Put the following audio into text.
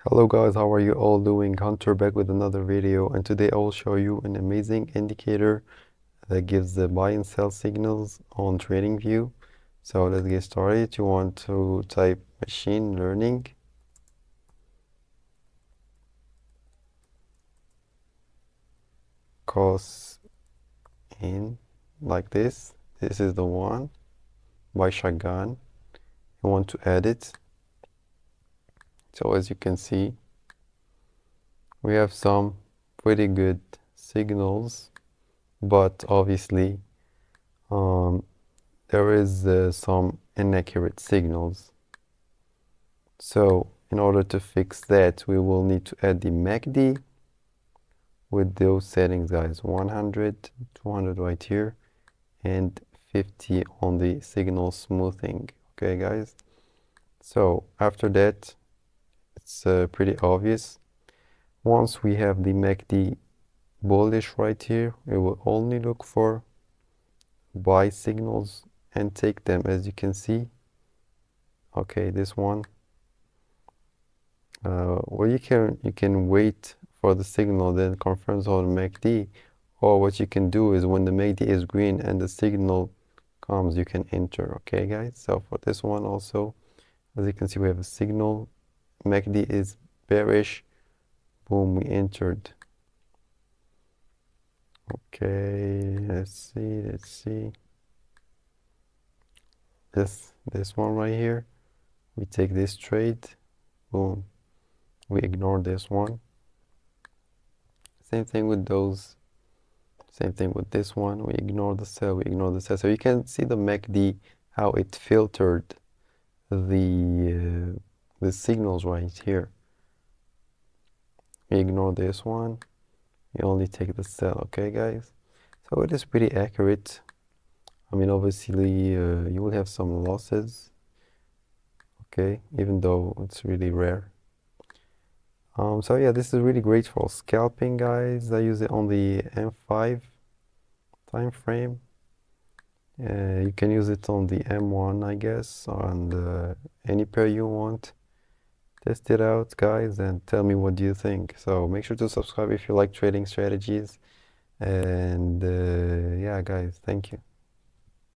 Hello guys, how are you all doing? Hunter back with another video, and today I will show you an amazing indicator that gives the buy and sell signals on TradingView. So let's get started. You want to type machine learning, cos in, like this. This is the one by shotgun. You want to add it. So as you can see, we have some pretty good signals, but obviously there is some inaccurate signals. So in order to fix that, we will need to add the MACD with those settings, guys. 100, 200 right here, and 50 on the signal smoothing. Okay, guys. So after that, it's pretty obvious. Once we have the MACD bullish right here, we will only look for buy signals and take them, as you can see. Okay, this one. Or you can wait for the signal, then confirms on MACD. Or what you can do is when the MACD is green and the signal comes, you can enter. Okay, guys. So for this one also, as you can see, we have a signal. MACD is bearish. Boom, we entered. Okay, let's see. This one right here. We take this trade. Boom. We ignore this one. Same thing with those. Same thing with this one. We ignore the sell. We ignore the sell. So you can see the MACD, how it filtered the signals right here. We ignore this one. We only take the sell. Okay, guys. So it is pretty accurate. I mean, obviously, you will have some losses. Okay, even though it's really rare. So yeah, this is really great for scalping, guys. I use it on the M5 time frame. You can use it on the M1, I guess, on any pair you want. Test it out, guys, and tell me what do you think. So make sure to subscribe if you like trading strategies. And yeah, guys, thank you.